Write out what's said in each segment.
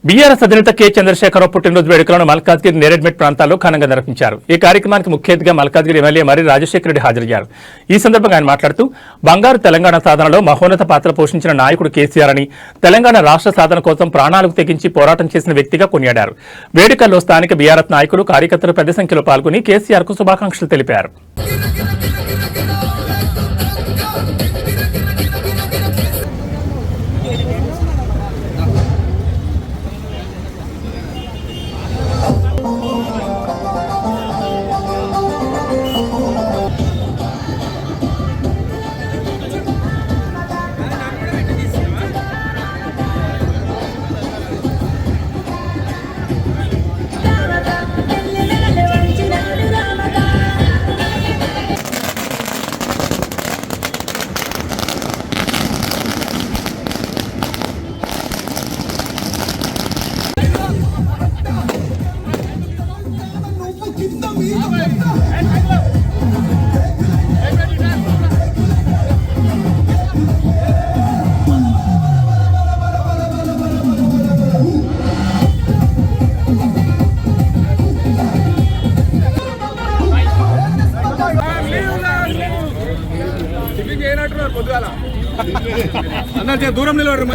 BRS అధినేత K Chandrashekar Rao పుట్టినరోజు వేడుకలను మల్కాజ్గిరి నేరేడ్మెట్ ప్రాంతాల్లో ఘనంగా నిర్వహించారు. ఈ కార్యక్రమానికి ముఖ్య అతిథిగా మల్కాజ్గిరి ఎమ్మెల్యే మరి రాజశేఖర రెడ్డి హాజరయ్యారు. ఈ సందర్భంగా ఆయన మాట్లాడుతూ బంగారు తెలంగాణ సాధనలో మహోన్నత పాత్ర పోషించిన నాయకుడు కేసీఆర్ అని, తెలంగాణ రాష్ట్ర సాధన కోసం ప్రాణాలకు తెగించి పోరాటం చేసిన వ్యక్తిగా కొనియాడారు. వేడుకల్లో స్థానిక బీఆర్ఎస్ నాయకులు, కార్యకర్తలు పెద్ద సంఖ్యలో పాల్గొని కేసీఆర్ కు శుభాకాంక్షలు తెలిపారు. దూరం నిలబడు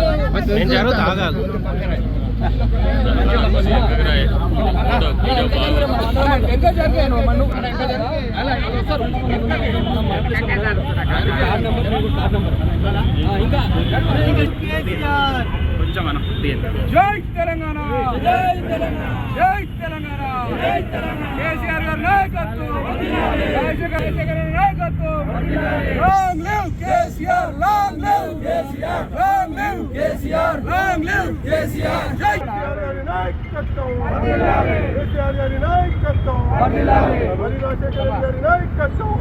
జై తెలంగాణ, జై తెలంగాణ, కేసీఆర్ గారి నాయకత్వం, రాజశేఖర గారి నాయకత్వం. Long live KCR, long live KCR, long live KCR, long live KCR. జై గారి నాయకత్వం, కేసీఆర్ గారి నాయకత్వం, రాజశేఖర గారి నాయకత్వం.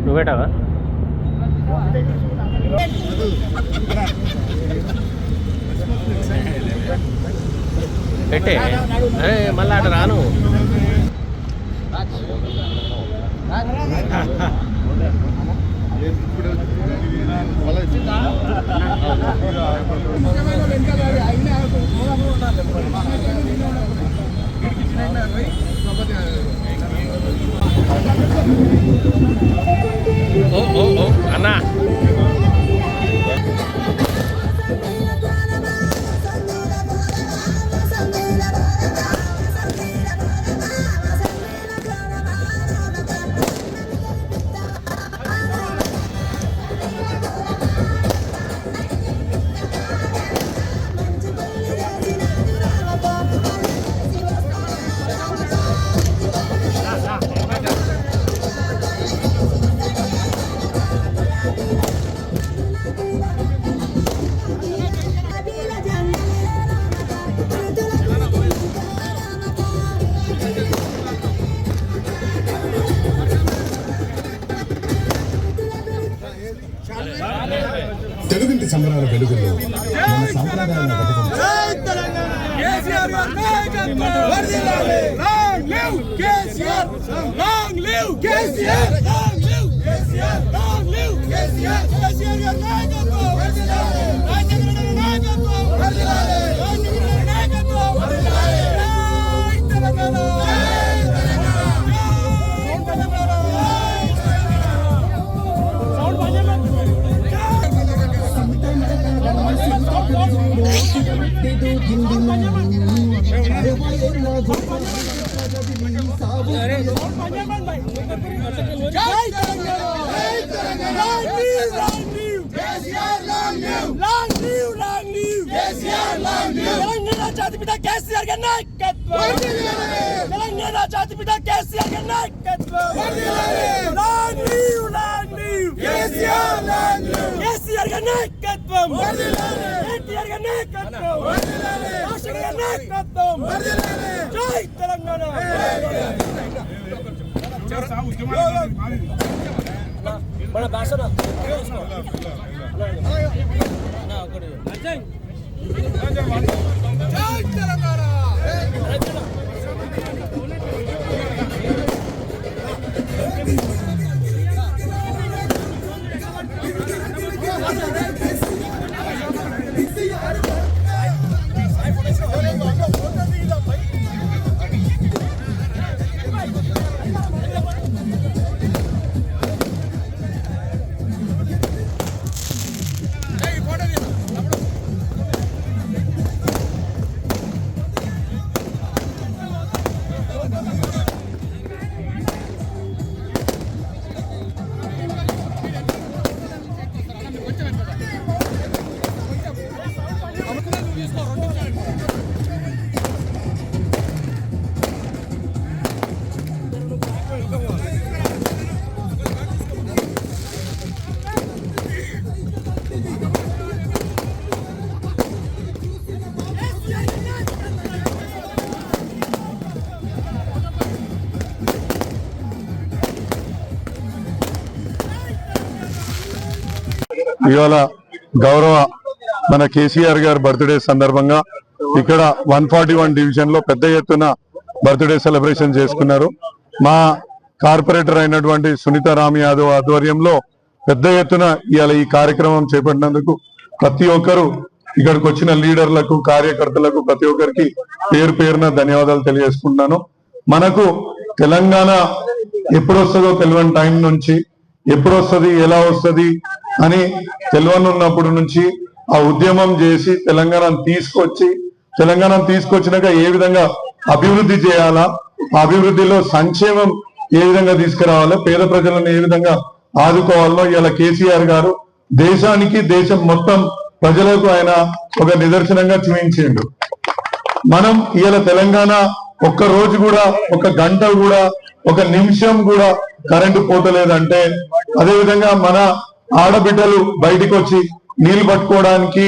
నువ్వు పెట్టావా? పెట్టే మళ్ళీ అటు రాను. అన్నా తెలుగుంటి సంబరాల వెలుగులో మన సంప్రదాయాల Long live! తెలంగాణ జాతిపిత కేసీఆర్ గారి నాయకత్వం, తెలంగాణ జాతిపిత కేసీఆర్ గారి నాయకత్వం. లాంగ్ లీవ్ కేసీఆర్ గారి నాయకత్వం, కేటీఆర్ గారి నాయకత్వం, రాజశేఖర్ గారి నాయకత్వం. జై తెలంగాణ. మన భాష జై తెలంగాణ. ఇవాళ గౌరవ మన కేసీఆర్ గారి బర్త్డే సందర్భంగా ఇక్కడ 141 డివిజన్ లో పెద్ద ఎత్తున బర్త్డే సెలబ్రేషన్ చేసుకున్నారు. మా కార్పొరేటర్ అయినటువంటి సునీతా రామ్ యాదవ్ ఆధ్వర్యంలో పెద్ద ఎత్తున ఇవాళ ఈ కార్యక్రమం చేపట్టినందుకు ప్రతి ఒక్కరు ఇక్కడికి వచ్చిన లీడర్లకు కార్యకర్తలకు ప్రతి ఒక్కరికి పేరు పేరున ధన్యవాదాలు తెలియజేసుకుంటున్నాను. మనకు తెలంగాణ ఎప్పుడు వస్తుందో తెలియని టైం నుంచి ఎప్పుడు వస్తుంది ఎలా వస్తుంది అని తెలియనున్నప్పటి నుంచి ఆ ఉద్యమం చేసి తెలంగాణను తీసుకొచ్చినాక ఏ విధంగా అభివృద్ధి చేయాలా, అభివృద్ధిలో సంక్షేమం ఏ విధంగా తీసుకురావాలో, పేద ప్రజలను ఏ విధంగా ఆదుకోవాలో ఇలా కేసీఆర్ గారు దేశానికి దేశం మొత్తం ప్రజలకు ఆయన ఒక నిదర్శనంగా చూపించిండు. మనం ఇవాళ తెలంగాణ ఒక్క రోజు కూడా, ఒక గంట కూడా, ఒక నిమిషం కూడా కరెంటు పోతలేదంటే, అదేవిధంగా మన ఆడబిడ్డలు బయటికి వచ్చి నీళ్లు పట్టుకోవడానికి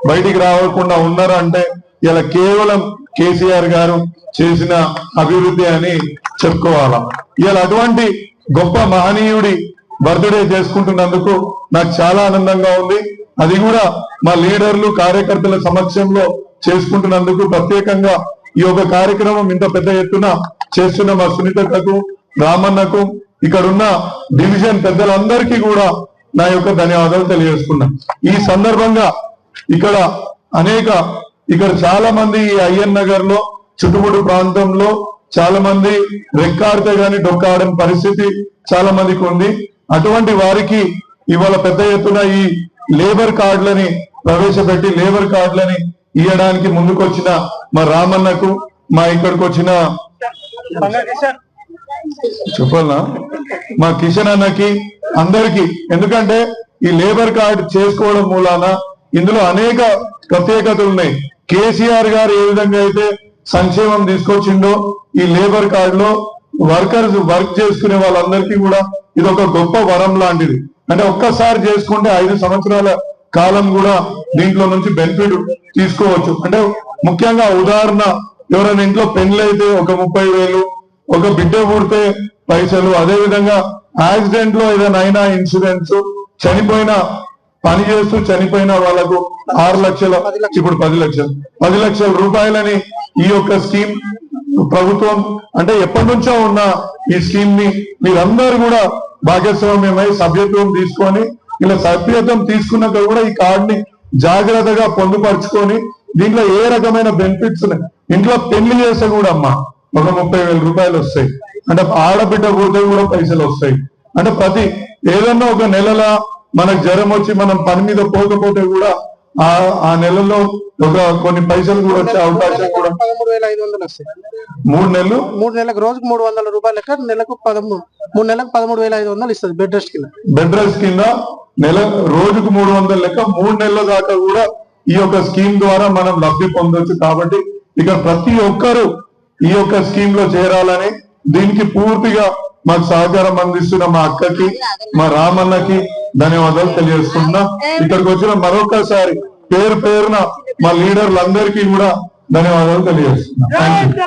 బయటికి రాకుండా ఉన్నారు అంటే ఇలా కేవలం కేసీఆర్ గారు చేసిన అభివృద్ధి అని చెప్పుకోవాలా. ఇలా అటువంటి గొప్ప మహనీయుడి బర్త్డే చేసుకుంటున్నందుకు నాకు చాలా ఆనందంగా ఉంది. అది కూడా మా లీడర్లు కార్యకర్తల సమక్షంలో చేసుకుంటున్నందుకు ప్రత్యేకంగా ఈ యొక్క కార్యక్రమం ఇంత పెద్ద ఎత్తున చేస్తున్న మా సునీతకు, రామన్నకు, ఇక్కడున్న డివిజన్ పెద్దలందరికీ కూడా నా యొక్క ధన్యవాదాలు తెలియజేసుకున్నా. ఈ సందర్భంగా ఇక్కడ చాలా మంది ఈ అయ్యన్ నగర్ లో చుట్టుముట్టు ప్రాంతంలో చాలా మంది రెక్కాడితే గాని డొక్కాడని పరిస్థితి చాలా మందికి ఉంది. అటువంటి వారికి ఇవాళ పెద్ద ఎత్తున ఈ లేబర్ కార్డులని ప్రవేశపెట్టి లేబర్ కార్డులని ఇవ్వడానికి ముందుకొచ్చిన మా రామన్నకు, మా ఇక్కడికి వచ్చిన చెప్పాలనా మా కిషన్ అన్నకి, అందరికి. ఎందుకంటే ఈ లేబర్ కార్డు చేసుకోవడం మూలాన ఇందులో అనేక ప్రత్యేకతలు ఉన్నాయి. కేసీఆర్ గారు ఏ విధంగా అయితే సంక్షేమం తీసుకొచ్చిండో ఈ లేబర్ కార్డులో వర్క్ చేసుకునే వాళ్ళందరికీ కూడా ఇది ఒక గొప్ప వరం లాంటిది. అంటే ఒక్కసారి చేసుకుంటే 5 సంవత్సరాల కాలం కూడా దీంట్లో నుంచి బెనిఫిట్ తీసుకోవచ్చు. అంటే ముఖ్యంగా ఉదాహరణ, ఎవరైనా ఇంట్లో పెళ్లైతే ఒక 30,000, ఒక బిడ్డ పుడితే పైసలు, అదే విధంగా యాక్సిడెంట్ లో ఏదైనా అయినా ఇన్సూరెన్స్, పని చేస్తూ చనిపోయిన వాళ్ళకు 6 లక్షలు, ఇప్పుడు 10 లక్షల రూపాయలని ఈ యొక్క స్కీమ్ ప్రభుత్వం అంటే ఎప్పటి నుంచో ఉన్న ఈ స్కీమ్ ని మీరందరూ కూడా భాగస్వామ్యమై సభ్యత్వం తీసుకొని, ఇలా సభ్యత్వం తీసుకున్నాక కూడా ఈ కార్డుని జాగ్రత్తగా పొందుపరుచుకొని దీంట్లో ఏ రకమైన బెనిఫిట్స్ ఉన్నాయి. ఇంట్లో పెళ్లి చేస్తే కూడా అమ్మా ఒక 30,000 రూపాయలు వస్తాయి. అంటే ఆడబిడ్డ పోతే కూడా పైసలు వస్తాయి. అంటే ఏదన్నా ఒక నెలలో మనకు జ్వరం వచ్చి మనం పని మీద పోకపోతే కూడా ఆ నెలలో ఒక కొన్ని పైసలు కూడా వచ్చే అవకాశం కూడా. 13,500 వస్తాయి. 3 నెలలు, 3 నెలలకు రోజుకు 300 రూపాయలు లెక్క, నెలకు 3 నెలలకు 13,500 ఇస్తుంది బెడ్ రెస్ట్ కింద. బెడ్ రెస్ట్ కింద రోజుకు 300 లెక్క 3 నెలల దాకా కూడా ఈ యొక్క స్కీమ్ ద్వారా మనం లబ్ధి పొందొచ్చు. కాబట్టి ఇక ప్రతి ఒక్కరూ ఈ యొక్క స్కీమ్ లో చేరాలని, దీనికి పూర్తిగా మాకు సహకారం అందిస్తున్న మా అక్కకి, మా రామన్నకి ధన్యవాదాలు తెలియజేస్తున్నా. ఇక్కడికి వచ్చిన మరొకసారి పేరు పేరున మా లీడర్లందరికీ కూడా ధన్యవాదాలు తెలియజేస్తున్నా. Thank you.